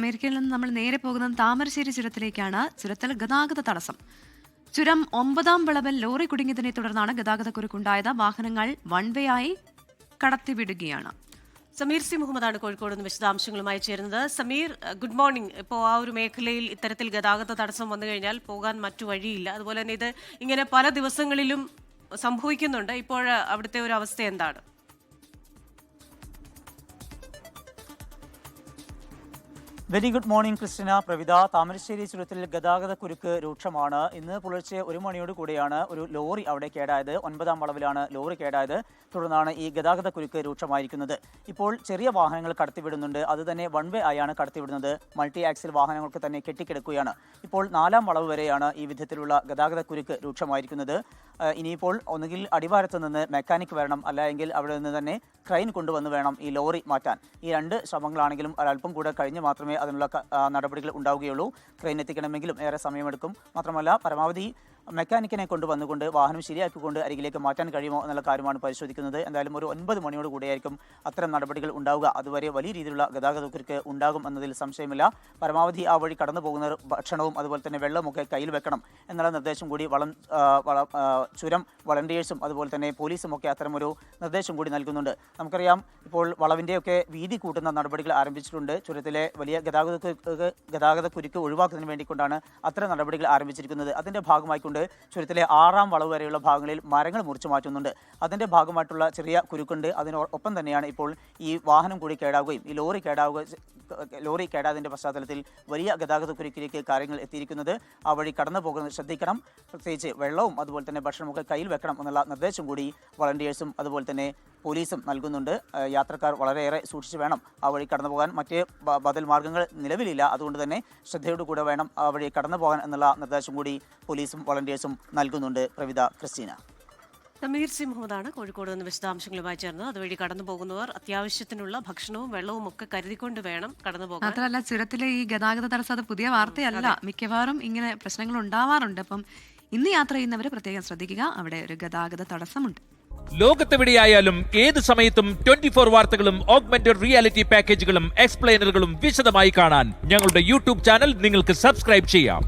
അമേരിക്കയിൽ നിന്ന് നമ്മൾ നേരെ പോകുന്നത് താമരശ്ശേരി ചുരത്തിലേക്കാണ്. ചുരത്തിൽ ഗതാഗത തടസ്സം. ചുരം 9-ാം വളവിൽ ലോറി കുടുങ്ങിയതിനെ തുടർന്നാണ് ഗതാഗതക്കുരുക്കുണ്ടായത്. വാഹനങ്ങൾ വൺ വേ ആയി കടത്തിവിടുകയാണ്. സമീർ സി മുഹമ്മദാണ് കോഴിക്കോട് നിന്ന് വിശദാംശങ്ങളുമായി ചേരുന്നത്. Sameer, good morning. ഇപ്പോൾ ആ ഒരു മേഖലയിൽ ഇത്തരത്തിൽ ഗതാഗത തടസ്സം വന്നു കഴിഞ്ഞാൽ പോകാൻ മറ്റു വഴിയില്ല. അതുപോലെ തന്നെ ഇത് ഇങ്ങനെ പല ദിവസങ്ങളിലും സംഭവിക്കുന്നുണ്ട്. ഇപ്പോൾ അവിടുത്തെ ഒരു അവസ്ഥ എന്താണ്? Very good morning Christina, Pravitha. Thamarassery ചുരത്തിൽ ഗതാഗത കുരുക്ക് രൂക്ഷമാണ്. ഇന്ന് പുലർച്ചെ 1 മണിയോട് കൂടിയാണ് ഒരു ലോറി അവിടെ കേടായത്. 9-ാം വളവിലാണ് ലോറി കേടായത്. തുടർന്നാണ് ഈ ഗതാഗത കുരുക്ക് രൂക്ഷമായിരിക്കുന്നത്. ഇപ്പോൾ ചെറിയ വാഹനങ്ങൾ കടത്തിവിടുന്നുണ്ട്. അത് തന്നെ വൺ വേ ആയാണ് കടത്തിവിടുന്നത്. മൾട്ടി ആക്സിൽ വാഹനങ്ങൾക്ക് തന്നെ കെട്ടിക്കിടക്കുകയാണ്. ഇപ്പോൾ 4-ാം വളവ് വരെയാണ് ഈ വിധത്തിലുള്ള ഗതാഗത കുരുക്ക് രൂക്ഷമായിരിക്കുന്നത്. ഇനിയിപ്പോൾ ഒന്നുകിൽ അടിവാരത്ത് നിന്ന് മെക്കാനിക് വരണം, അല്ലെങ്കിൽ അവിടെ നിന്ന് തന്നെ ക്രെയിൻ കൊണ്ടുവന്ന് വേണം ഈ ലോറി മാറ്റാൻ. ഈ 2 ശ്രമങ്ങളാണെങ്കിലും ഒരല്പം കൂടെ കഴിഞ്ഞ് മാത്രമേ അതിനുള്ള നടപടികൾ ഉണ്ടാവുകയുള്ളൂ. ക്രെയിൻ എത്തിക്കണമെങ്കിലും ഏറെ സമയമെടുക്കും. മാത്രമല്ല, പരമാവധി മെക്കാനിക്കിനെ കൊണ്ടുവന്നുകൊണ്ട് വാഹനം ശരിയാക്കിക്കൊണ്ട് അരികിലേക്ക് മാറ്റാൻ കഴിയുമോ എന്നുള്ള കാര്യമാണ് പരിശോധിക്കുന്നത്. എന്തായാലും ഒരു 9 മണിയോട് കൂടിയായിരിക്കും അത്തരം നടപടികൾ ഉണ്ടാവുക. അതുവരെ വലിയ രീതിയിലുള്ള ഗതാഗത കുരുക്ക് ഉണ്ടാകും എന്നതിൽ സംശയമില്ല. പരമാവധി ആ വഴി കടന്നു പോകുന്ന ഭക്ഷണവും അതുപോലെ തന്നെ വെള്ളമൊക്കെ കയ്യിൽ വെക്കണം എന്നുള്ള നിർദ്ദേശം കൂടി ചുരം വളണ്ടിയേഴ്സും അതുപോലെ തന്നെ പോലീസും ഒക്കെ അത്തരമൊരു നിർദ്ദേശം കൂടി നൽകുന്നുണ്ട്. നമുക്കറിയാം, ഇപ്പോൾ വളവിൻ്റെയൊക്കെ വീതി കൂട്ടുന്ന നടപടികൾ ആരംഭിച്ചിട്ടുണ്ട്. ചുരത്തിലെ വലിയ ഗതാഗത കുരുക്ക് ഒഴിവാക്കുന്നതിന് വേണ്ടിക്കൊണ്ടാണ് അത്തരം നടപടികൾ ആരംഭിച്ചിരിക്കുന്നത്. അതിൻ്റെ ഭാഗമായിക്കൊണ്ട് ചുരത്തിലെ 6-ാം വളവ് വരെയുള്ള ഭാഗങ്ങളിൽ മരങ്ങൾ മുറിച്ചു മാറ്റുന്നുണ്ട്. അതിൻ്റെ ഭാഗമായിട്ടുള്ള ചെറിയ കുരുക്കുണ്ട്. അതിനൊപ്പം തന്നെയാണ് ഇപ്പോൾ ഈ വാഹനം കൂടി കേടാവുകയും ഈ ലോറി കേടാതിൻ്റെ പശ്ചാത്തലത്തിൽ വലിയ ഗതാഗത കുരുക്കിലേക്ക് കാര്യങ്ങൾ എത്തിയിരിക്കുന്നത്. ആ വഴി കടന്നു പോകുന്നത് ശ്രദ്ധിക്കണം. പ്രത്യേകിച്ച് വെള്ളവും അതുപോലെ തന്നെ ഭക്ഷണമൊക്കെ കയ്യിൽ വെക്കണം എന്നുള്ള നിർദ്ദേശം കൂടി വളണ്ടിയേഴ്സും അതുപോലെ തന്നെ പോലീസും നൽകുന്നുണ്ട്. യാത്രക്കാർ വളരെയേറെ സൂക്ഷിച്ച് വേണം ആ വഴി കടന്നു പോകാൻ. മറ്റ് ബദൽ മാർഗ്ഗങ്ങൾ നിലവിലില്ല. അതുകൊണ്ട് തന്നെ ശ്രദ്ധയോടുകൂടെ വേണം ആ വഴി കടന്നു പോകാൻ എന്നുള്ള നിർദ്ദേശം കൂടി പോലീസും വളണ്ടിയേഴ്സും നൽകുന്നുണ്ട്. പ്രവിത, ക്രിസ്റ്റീന. സമീർ സി മുഹമ്മദാണ് കോഴിക്കോട് നിന്ന് വിശദാംശങ്ങളുമായി ചേർന്നത്. അതുവഴി കടന്നു പോകുന്നവർ അത്യാവശ്യത്തിനുള്ള ഭക്ഷണവും വെള്ളവും ഒക്കെ കരുതിക്കൊണ്ട് വേണം കടന്നു പോകാൻ. മാത്രമല്ല, ചുരത്തിലെ ഈ ഗതാഗത തടസ്സം അത് പുതിയ വാർത്തയല്ല. മിക്കവാറും ഇങ്ങനെ പ്രശ്നങ്ങൾ ഉണ്ടാവാറുണ്ട്. അപ്പം ഇന്ന് യാത്ര ചെയ്യുന്നവർ പ്രത്യേകം ശ്രദ്ധിക്കുക. അവിടെ ഒരു ഗതാഗത തടസ്സമുണ്ട്. ലോകത്തെവിടെയായാലും ഏത് സമയത്തും 24 വാർത്തകളും ഓഗ്മെന്റഡ് റിയാലിറ്റി പാക്കേജുകളും എക്സ്പ്ലെയിനറുകളും വിശദമായി കാണാൻ ഞങ്ങളുടെ യൂട്യൂബ് ചാനൽ നിങ്ങൾക്ക് സബ്സ്ക്രൈബ് ചെയ്യാം.